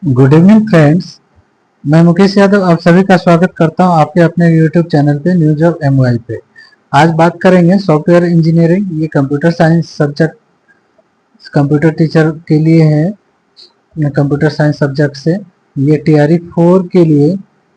Good evening friends. मैं मुकेश यादव आप सभी का स्वागत करता हूं आपके अपने यूट्यूब चैनल पे न्यूज ऑफ एमवाई पे। आज बात करेंगे सॉफ्टवेयर इंजीनियरिंग। ये computer science subject computer teacher के लिए है। कंप्यूटर साइंस सब्जेक्ट से ये टीआरई 4 के लिए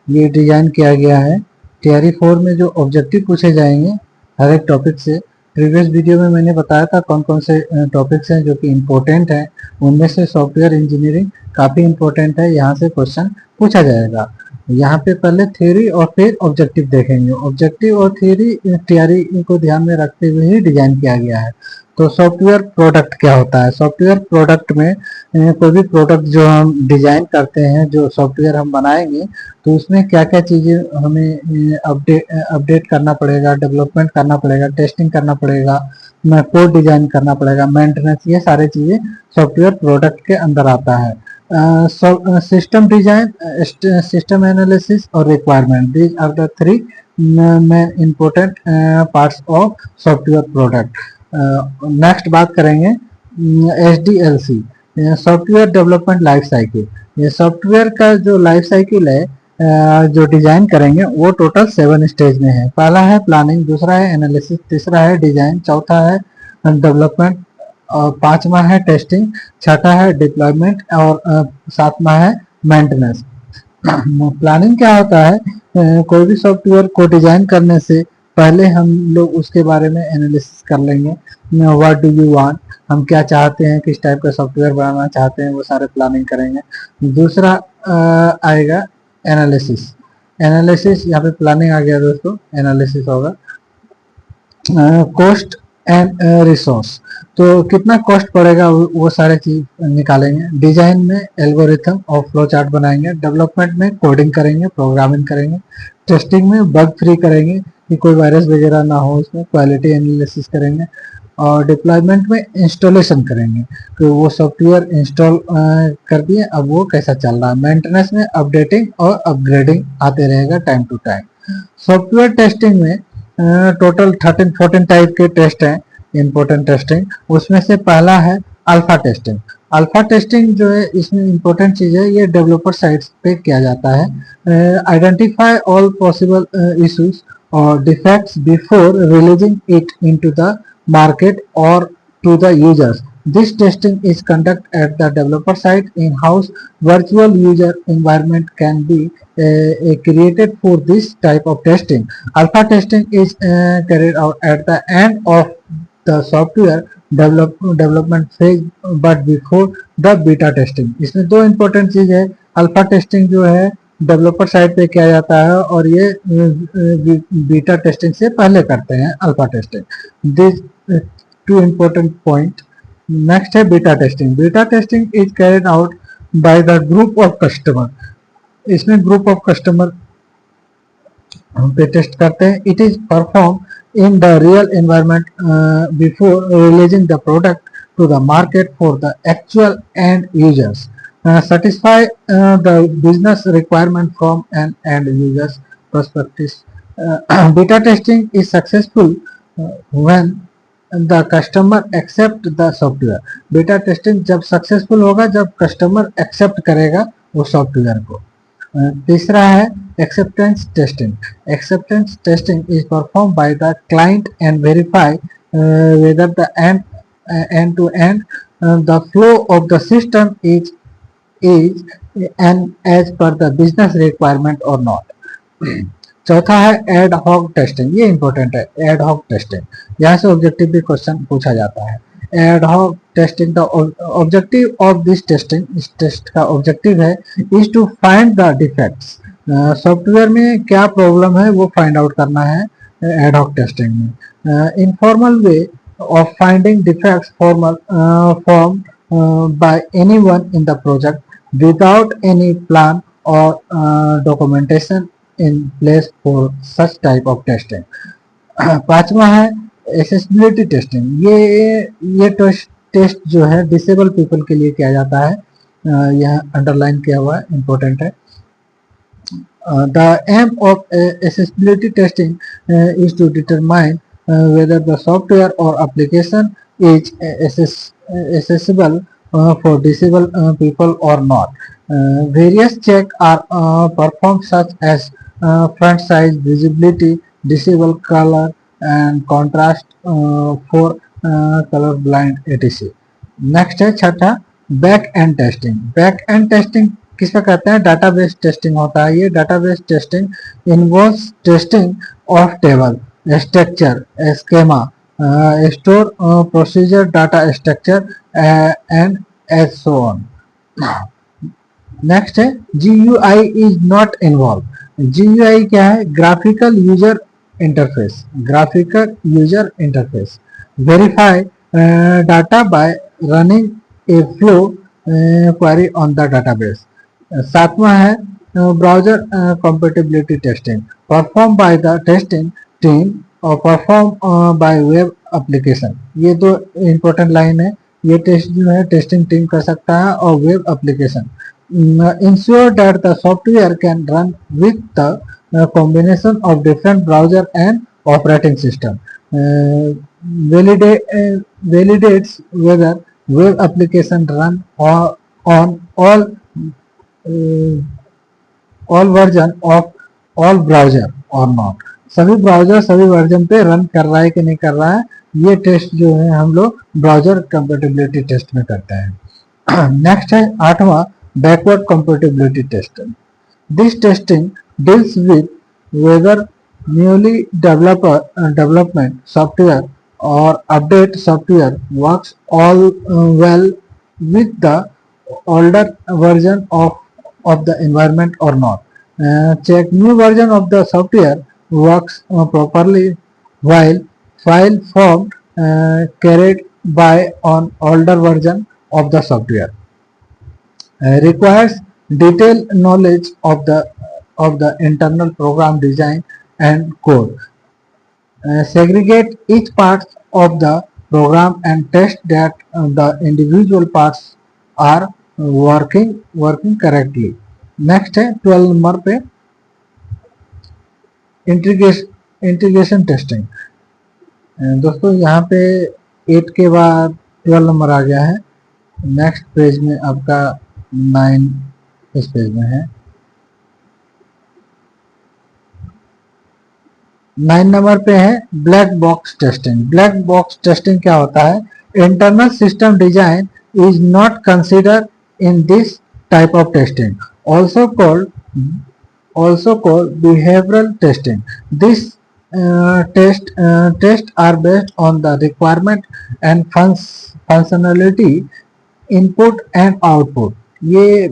ये डिजाइन किया गया है। टीआरई 4 में जो ऑब्जेक्टिव पूछे जाएंगे हर एक टॉपिक से, प्रीवियस वीडियो में मैंने बताया था कौन कौन से टॉपिक्स हैं जो कि इम्पोर्टेंट हैं। उनमें से सॉफ्टवेयर इंजीनियरिंग काफ़ी इम्पोर्टेंट है, यहाँ से क्वेश्चन पूछा जाएगा। यहाँ पे पहले थ्योरी और फिर ऑब्जेक्टिव देखेंगे। ऑब्जेक्टिव और थ्योरी टीआरई को ध्यान में रखते हुए ही डिजाइन किया गया है। तो सॉफ्टवेयर प्रोडक्ट क्या होता है? सॉफ्टवेयर प्रोडक्ट में कोई भी प्रोडक्ट जो हम डिजाइन करते हैं, जो सॉफ्टवेयर हम बनाएंगे, तो उसमें क्या क्या चीज़ें हमें अपडेट करना पड़ेगा, डेवलपमेंट करना पड़ेगा, टेस्टिंग करना पड़ेगा, कोड डिजाइन करना पड़ेगा, मेंटेनेंस, ये सारी चीज़ें सॉफ्टवेयर प्रोडक्ट के अंदर आता है। सिस्टम डिजाइन, सिस्टम एनालिसिस और requirement, these are the three main important parts of software product. Next बात करेंगे SDLC, software development life cycle. ये सॉफ्टवेयर का जो लाइफ साइकिल है जो डिजाइन करेंगे वो टोटल 7 स्टेज में है। पहला है प्लानिंग, दूसरा है एनालिसिस, तीसरा है डिजाइन, चौथा है डेवलपमेंट, और पांचवा है टेस्टिंग, छठा है डिप्लॉयमेंट और सातवां है मेंटेनेंस। प्लानिंग क्या होता है? कोई भी सॉफ्टवेयर को डिजाइन करने से पहले हम लोग उसके बारे में एनालिसिस कर लेंगे। व्हाट डू यू वांट, हम क्या चाहते हैं, किस टाइप का सॉफ्टवेयर बनाना चाहते हैं, वो सारे प्लानिंग करेंगे। दूसरा आएगा एनालिसिस। एनालिसिस, यहाँ पे प्लानिंग आ गया दोस्तों, एनालिसिस होगा। कॉस्ट एंड रिसोर्स, तो कितना कॉस्ट पड़ेगा वो सारे चीज निकालेंगे। डिजाइन में एल्गोरिथम और फ्लो चार्ट बनाएंगे। डेवलपमेंट में कोडिंग करेंगे, प्रोग्रामिंग करेंगे। टेस्टिंग में बग फ्री करेंगे कि कोई वायरस वगैरह ना हो इसमें। क्वालिटी एनालिसिस करेंगे। और डिप्लॉयमेंट में इंस्टॉलेशन करेंगे कि वो सॉफ्टवेयर इंस्टॉल कर दिए, अब वो कैसा चल रहा है। मेंटेनेंस में अपडेटिंग और अपग्रेडिंग आते रहेगा time to time. Software testing में टोटल 13-14 टाइप के टेस्ट हैं, इम्पोर्टेंट टेस्टिंग। उसमें से पहला है अल्फा टेस्टिंग। अल्फा टेस्टिंग जो है इसमें इम्पोर्टेंट चीज है, ये डेवलपर साइट्स पे किया जाता है। आइडेंटिफाई ऑल पॉसिबल इश्यूज और defects before releasing it into the market or to the users. This testing is conducted at the developer site. In-house virtual user environment can be created for this type of testing. Alpha testing is carried out at the end of the software development phase but before the beta testing. इसमें दो important चीज है। Alpha testing जो है developer side पे किया जाता है और ये बीटा टेस्टिंग से पहले करते हैं alpha testing. This two important point. Next है beta testing. Beta testing is carried out by the group of customer. इसमें ग्रुप ऑफ कस्टमर पे टेस्ट करते हैं। It is perform in the real environment before releasing the product to the market for the actual end users. Satisfy the business requirement from an end user's perspective. Beta testing is successful when the customer accept the software. Beta testing जब successful होगा जब customer accept करेगा वो software को। तीसरा है acceptance testing. Acceptance testing is performed by the client and verify whether the end to end the flow of the system is and as per the business requirement or not. चौथा है ad hoc testing. ये important है, ad hoc testing. यहाँ से objective भी question पूछा जाता है। एड हॉक टेस्टिंग का ऑब्जेक्टिव ऑफ दिस टेस्टिंग, इस टेस्ट का ऑब्जेक्टिव है is to find the defects. Software में क्या प्रॉब्लम है वो फाइंड आउट करना है एड हॉक टेस्टिंग में। Informal way of finding defects form by anyone in the project without any plan or documentation in place for such type of testing. पांचवा है accessibility testing. ये test जो है disable people के लिए किया जाता है। यह अंडरलाइन किया हुआ है, इम्पोर्टेंट है। The aim of accessibility testing is to determine whether the software or application is accessible for disabled people or not. Various checks are performed such as front size, visibility, disable color and contrast for color blind etc. Next है छठा back end testing. Back end testing किसका कहते हैं? Database testing होता है. ये database testing involves testing of table structure schema store procedure data structure and as so on. Next है GUI is not involve. GUI क्या है? Graphical user interface. Graphical user interface verify data by running a flow query on the database. सातवां है browser compatibility testing performed by the testing team और performed by web application. ये दो important line है. ये test जो है testing team कर सकता है और web application. Ensure that the software can run with the combination of different browser and operating system. Validates whether web application run on all version of all browser or not. सभी browser सभी version पे run कर रहा है कि नहीं कर रहा है. ये टेस्ट जो है हम लोग ब्राउजर कंपेटेबिलिटी टेस्ट में करते हैं. नेक्स्ट है आठवां backward compatibility testing. This testing deals with whether newly development software or update software works all well with the older version of the environment or not. Check new version of the software works properly while file form carried by on older version of the software. Requires detailed knowledge of the internal program design and code. Segregate each part of the program and test that the individual parts are working correctly. Next है 12 number पे integration testing. दोस्तों यहाँ पे 8 के बाद 12 number आ गया है. Next page में आपका 9 इस पेज में है. 9 नंबर पे है black box testing. Black box testing क्या होता है? Internal system design is not consider in this type of testing, also called behavioral testing. This tests are based on the requirement and functionality input and output. ये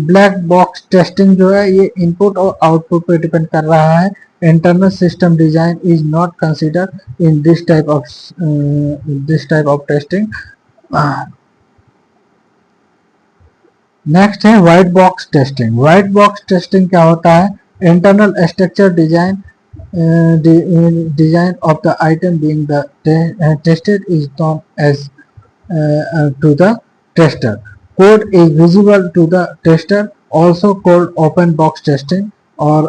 black box testing जो है ये input और output पे depend कर रहा है. Internal system design is not consider in this type of testing. Next है white box testing. White box testing क्या होता है? Internal structure design of the item being the tested is known as to the tester. Code is visible to the tester, also called open box testing और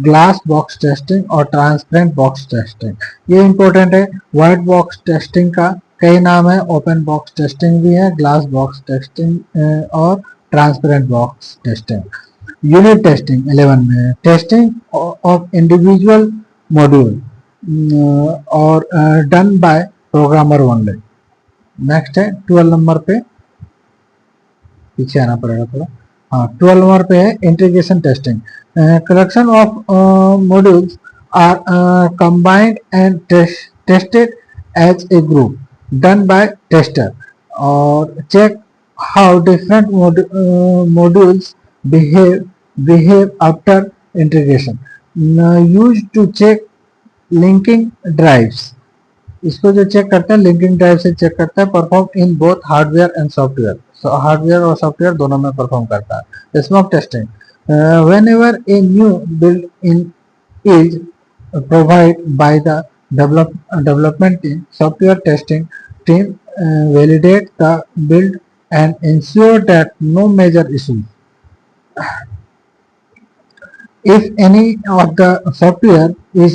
glass box testing और transparent box testing. ये important है. White box testing का कई नाम है. Open box testing भी है, ग्लास बॉक्स टेस्टिंग और transparent box testing. Unit testing 11 में है. टेस्टिंग ऑफ इंडिविजुअल मॉड्यूल और done by programmer only. Next है 12 नंबर पे, पीछे आना पड़ेगा थोड़ा. हाँ 12 नंबर पे है integration testing. Collection of modules are combined and tested as a group done by tester और check how different modules behave after integration. Use to check linking drives. इसको जो चेक करते हैं लिंकिंग ड्राइव से check करता है. Perform in both hardware and software. Hardware और software दोनों में परफॉर्म करता है. Smoke testing. Whenever a new build in is provide by the development team, software testing team validate the build and ensure that no major issues. If any of the software is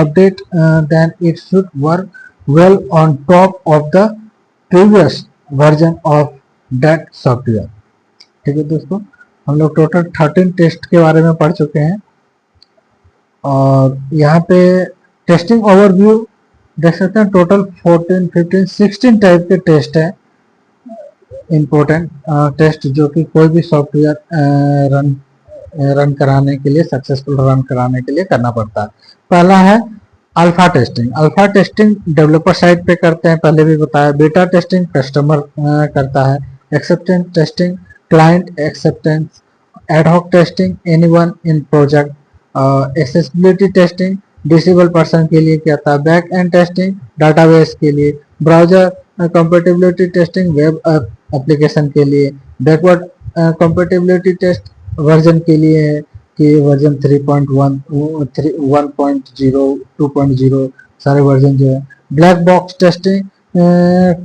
updated, then it should work well on top of the previous version of that software. ठीक है दोस्तों, हम लोग total 13 test के बारे में पढ़ चुके हैं और यहाँ पे टेस्टिंग ओवरव्यू देख सकते हैं। टोटल 14, 15, 16 टाइप के टेस्ट है, इम्पोर्टेंट टेस्ट, जो कि कोई भी सॉफ्टवेयर रन कराने के लिए, सक्सेसफुल रन कराने के लिए करना पड़ता है। पहला है alpha testing. Alpha testing developer side पे करते हैं, पहले भी बताया। बीटा टेस्टिंग कस्टमर करता है। Acceptance testing client acceptance. Ad hoc testing anyone in project. Accessibility testing disable person के लिए किया था। बैक एंड टेस्टिंग डाटाबेस के लिए। Browser compatibility testing web application के लिए। बैकवर्ड कंपेटिबिलिटी टेस्ट वर्जन के लिए है कि वर्जन 3.1, 1.0, 2.0 सारे वर्जन जो है। Black box testing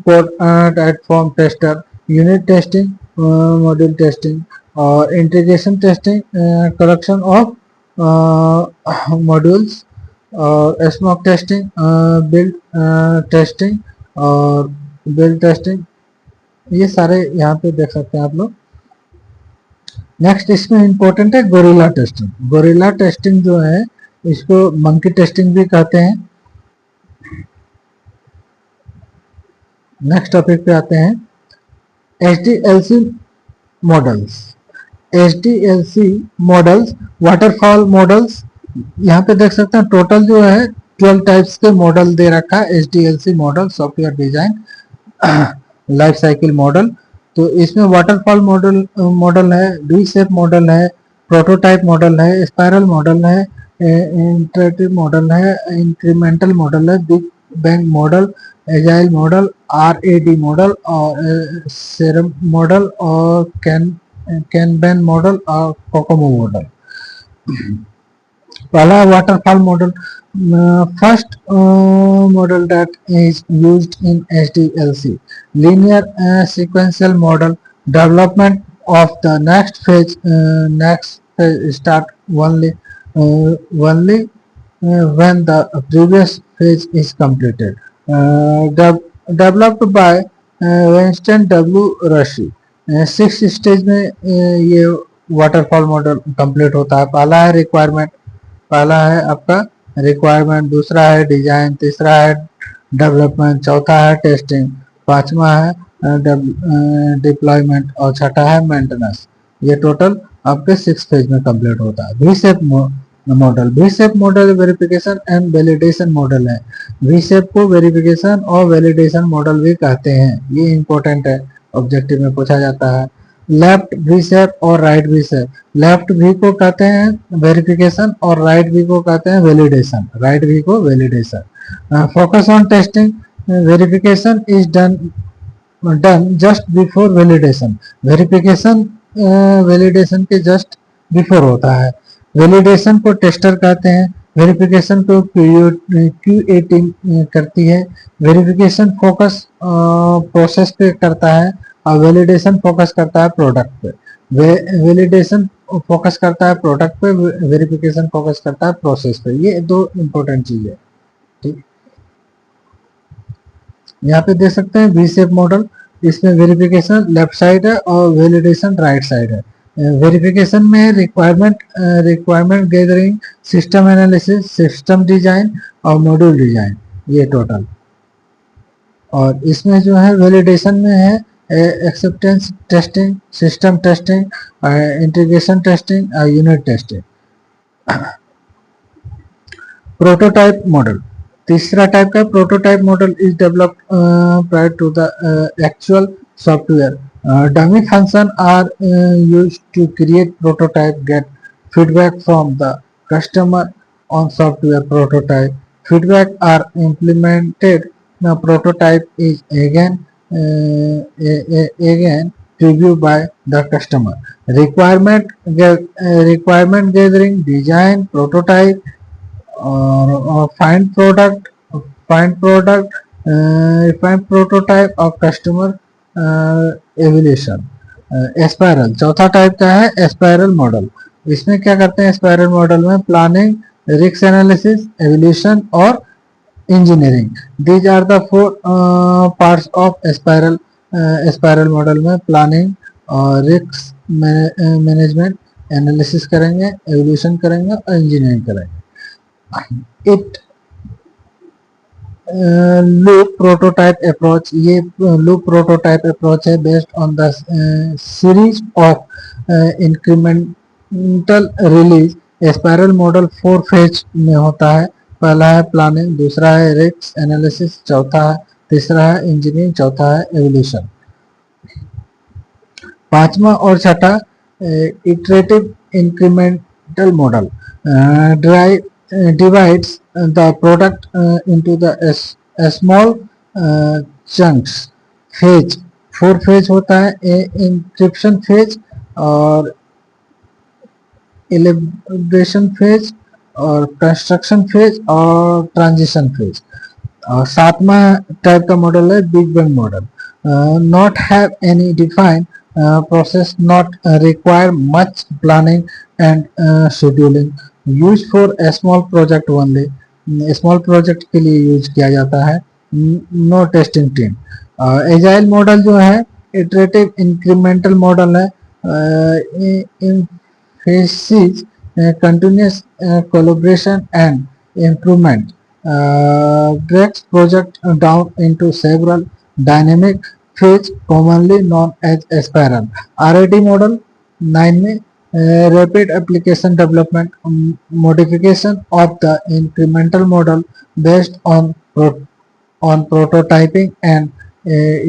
code platform tester. Unit testing module testing और integration testing collection of modules और स्मोक टेस्टिंग बिल्ड टेस्टिंग और बिल्ड टेस्टिंग, ये सारे यहाँ पे देख सकते हैं आप लोग। नेक्स्ट इसमें इंपॉर्टेंट है गोरिल्ला टेस्टिंग। गोरिल्ला टेस्टिंग जो है इसको मंकी टेस्टिंग भी कहते हैं। नेक्स्ट टॉपिक पे आते हैं HDLC models. HDLC models waterfall models, यहाँ पे देख सकते हैं टोटल जो है 12 टाइप्स के मॉडल दे रखा है। HDLC model software design life cycle model. तो इसमें वाटरफॉल मॉडल है, वी शेप मॉडल है, प्रोटोटाइप मॉडल है, स्पाइरल मॉडल है, इंटरेटिव मॉडल है, इंक्रीमेंटल मॉडल है, big bang model, agile model, RAD model और सेरम मॉडल और कैनबैन मॉडल और कोकोमो मॉडल। पहला waterfall model. First model that is used in HDLC linear sequential model development of the next phase start only when the previous phase is completed. Developed by Winston W. Rushie। 6 stage में ये waterfall model complete होता है। पहला है requirement, पहला है आपका requirement, दूसरा है डिजाइन, तीसरा है डेवलपमेंट, चौथा है टेस्टिंग, पांचवा है डिप्लॉयमेंट और छठा है मेंटेनेंस। ये टोटल आपके 6 फेज में कंप्लीट होता है। We shape model. We shape model verification and validation model है। वी शेप को वेरिफिकेशन और वैलिडेशन मॉडल भी कहते हैं, ये इंपॉर्टेंट है, ऑब्जेक्टिव में पूछा जाता है। लेफ्ट वी शेप और right V shape. Left V को कहते हैं वेरिफिकेशन और राइट वी को कहते हैं वैलिडेशन। राइट वी को validation. Focus on testing. Verification is done just before validation. Verification validation के जस्ट बिफोर होता है। वैलिडेशन को टेस्टर कहते हैं। वेरिफिकेशन को QA टीम करती है। वेरिफिकेशन फोकस प्रोसेस पे करता है और वैलिडेशन फोकस करता है प्रोडक्ट पे। वैलिडेशन फोकस करता है प्रोडक्ट पे, वेरिफिकेशन फोकस करता है प्रोसेस पे। ये दो इंपॉर्टेंट चीज है। ठीक, यहाँ पे देख सकते हैं वी शेप मॉडल। इसमें वेरिफिकेशन लेफ्ट साइड है और वैलिडेशन राइट साइड है। वेरिफिकेशन में requirement gathering, system analysis, system design और मॉड्यूल डिजाइन, ये टोटल। और इसमें जो है वैलिडेशन में है acceptance testing, system testing, integration testing और यूनिट टेस्टिंग। प्रोटोटाइप मॉडल तीसरा टाइप का। Prototype model is developed prior to the actual software. Dummy functions are used to create prototype, get feedback from the customer on software prototype. Feedback are implemented. The prototype is again reviewed by the customer. Requirement gathering, design, prototype, or find product, find prototype of customer evolution. Spiral चौथा type का है spiral model. इसमें क्या करते हैं spiral model में? Planning, risk analysis, evolution और engineering. These are the 4 parts of spiral spiral model में प्लानिंग और रिस्क मैनेजमेंट एनालिसिस करेंगे, एवोल्यूशन करेंगे और इंजीनियरिंग करेंगे। इट लूप प्रोटोटाइप अप्रोच, ये लूप प्रोटोटाइप अप्रोच है based on the series of incremental release. Spiral model 4 phase में होता है। पहला है प्लानिंग, दूसरा है रिस्क एनालिसिस, चौथा है तीसरा है इंजीनियरिंग, चौथा है एवोल्यूशन। पांचवा और छठा iterative incremental model divides the product into the small chunks। Phase 4 phase होता है, इंक्रिप्शन फेज और एलिब्रेशन फेज और कंस्ट्रक्शन फेज और ट्रांजिशन फेज। और सातवां टाइप का मॉडल है big bang model. Not have any defined process, not require much planning and scheduling, used for a small project only। Small project के लिए use किया जाता है। No testing team. Agile model जो है इटरेटिव इंक्रीमेंटल मॉडल है। emphasis continuous collaboration and improvement, breaks project down into several dynamic phase commonly known as spiral। RID model 9 में rapid application development, modification of the incremental model based on prototyping and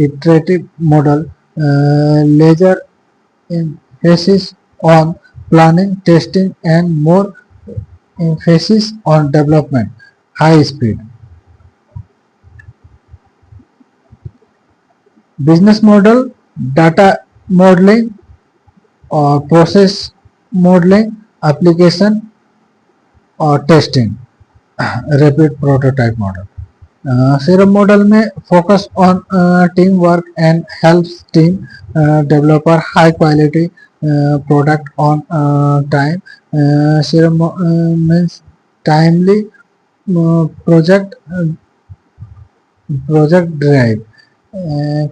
iterative model, laser emphasis on planning, testing and more emphasis on development, high speed। Business model data modelling और process modelling, application और testing, rapid prototype model. Scrum model में focus on team work and helps team developer high quality product on time. Scrum means timely project drive.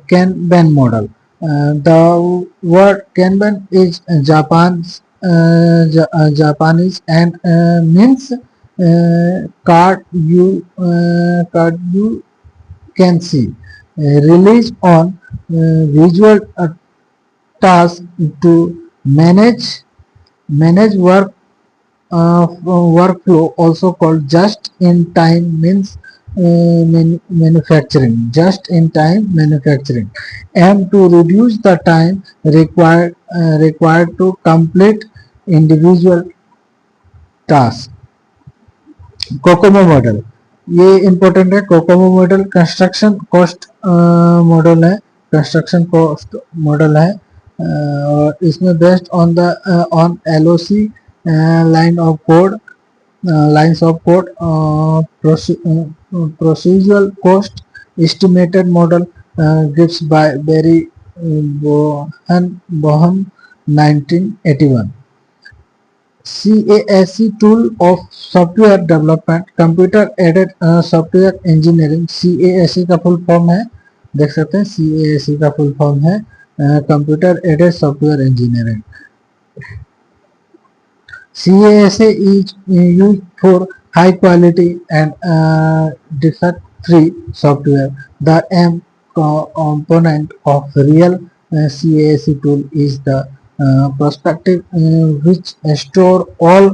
Kanban model, the word Kanban is Japanese and means card you can see, release on visual task to manage workflow, also called just in time means manufacturing, just in time manufacturing, and to reduce the time required to complete individual tasks। Kokomo model, ये important है। Kokomo model construction cost model है, construction cost model है और इसमें based on the on LOC line of code, lines of code, procedural cost estimated model, gives by Barry Bohn 1981। CASE tool of software development, computer aided software engineering। CASE का full form है, देख सकते हैं CASE का full form है computer aided software engineering. CASE is used for high quality and defect-free software. The M component of real CASE tool is the perspective which store all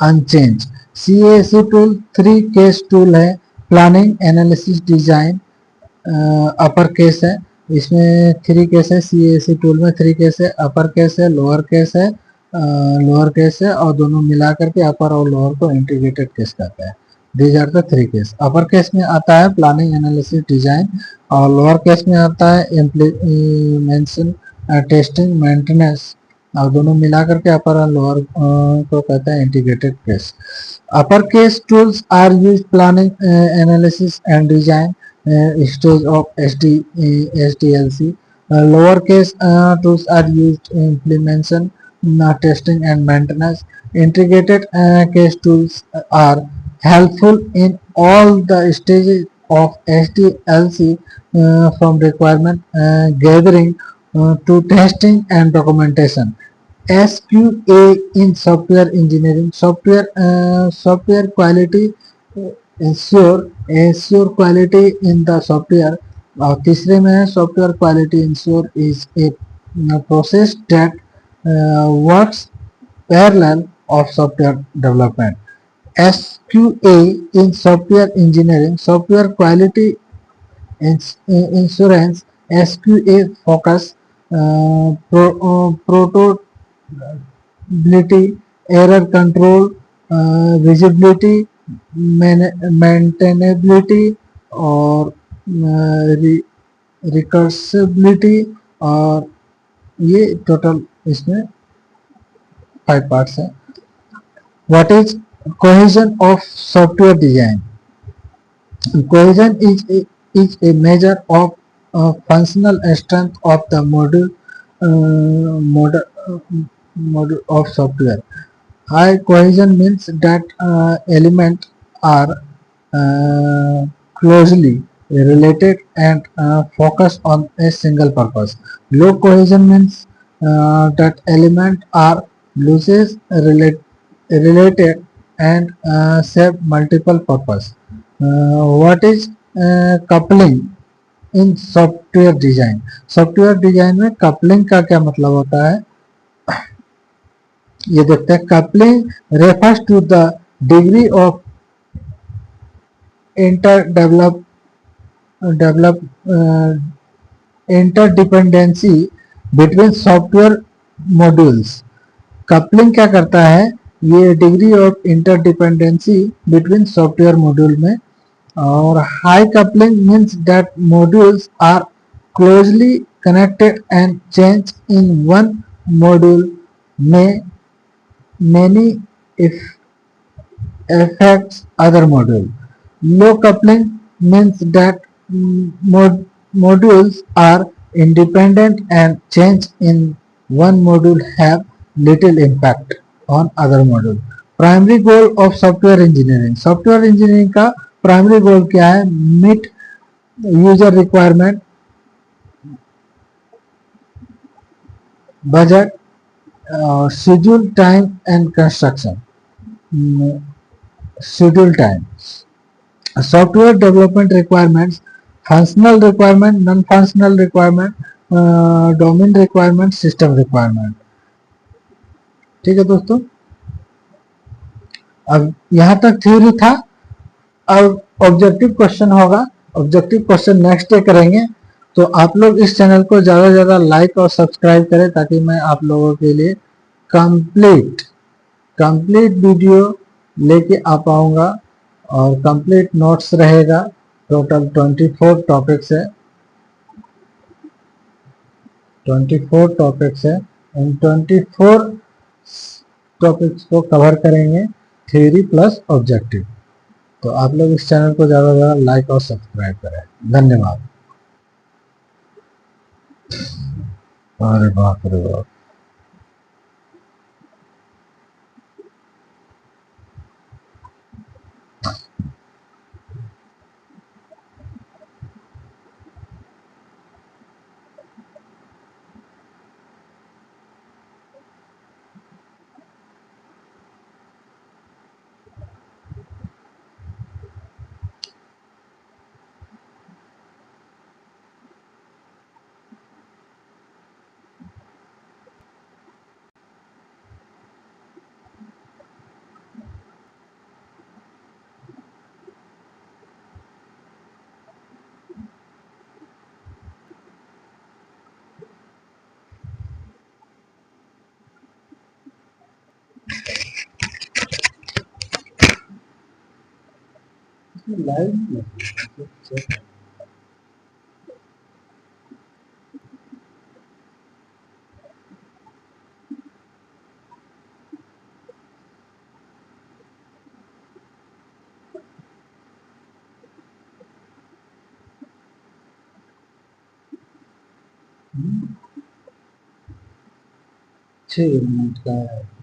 unchanged। CASE tool 3 case tool है, planning, analysis, design, upper case है। इसमें 3 case है, CASE tool में 3 case है, upper case है, lower case है, और दोनों मिला करके अपर और लोअर को इंटीग्रेटेड केस कहते हैं। These are the 3 case. Upper case में आता है प्लानिंग, एनालिसिस, डिजाइन और लोअर केस में आता है इम्प्लीमेंटेशन, टेस्टिंग, मेंटेनेंस और दोनों मिला करके अपर और लोअर को कहते हैं integrated case. Upper case tools are used planning, analysis and design stage of SDLC। Lower case tools are used in implementation, testing and maintenance। Integrated case tools are helpful in all the stages of SDLC from requirement gathering to testing and documentation. SQA in software engineering, software quality ensure quality in the software. और तीसरे में है software quality ensure is a process that works parallel of software development. SQA in software engineering, software quality insurance. SQA focus prototability, error control, visibility, maintainability और रिकर्सिबिलिटी और ये total इसमें 5 parts हैं. What is cohesion of software design? Cohesion is a measure of functional strength of the module of software. High cohesion means that elements are closely related and focus on a single purpose. Low cohesion means that elements are loosely related and serve multiple purpose. What is coupling in software design? Software design में coupling का क्या मतलब होता है ये देखते हैं. Coupling refers to the degree of inter develop interdependency between software modules. Coupling क्या करता है? ये degree of interdependency between software module में. और high coupling means that modules are closely connected and change in one module में many if affects other module. Low coupling means that modules are independent and change in one module have little impact on other module. Primary goal of software engineering. Software engineering का primary goal क्या है? Meet user requirement, budget, schedule time and construction. Schedule time. Software development requirements, functional requirement, non-functional requirement, domain requirement, system requirement. ठीक है दोस्तों, अब यहाँ तक theory था. अब ऑब्जेक्टिव क्वेश्चन होगा. ऑब्जेक्टिव क्वेश्चन नेक्स्ट डे करेंगे. तो आप लोग इस चैनल को ज़्यादा से ज़्यादा लाइक और सब्सक्राइब करें ताकि मैं आप लोगों के लिए कंप्लीट वीडियो लेके आ पाऊंगा. और कंप्लीट नोट्स रहेगा. टोटल 24 टॉपिक्स है. 24 टॉपिक्स है. इन 24 टॉपिक्स को कवर करेंगे थ्योरी प्लस ऑब्जेक्टिव. तो आप लोग इस चैनल को ज़्यादा से ज़्यादा लाइक और सब्सक्राइब करें. धन्यवाद. अरे बाप रे बाप. लाइव छः मिनट का है.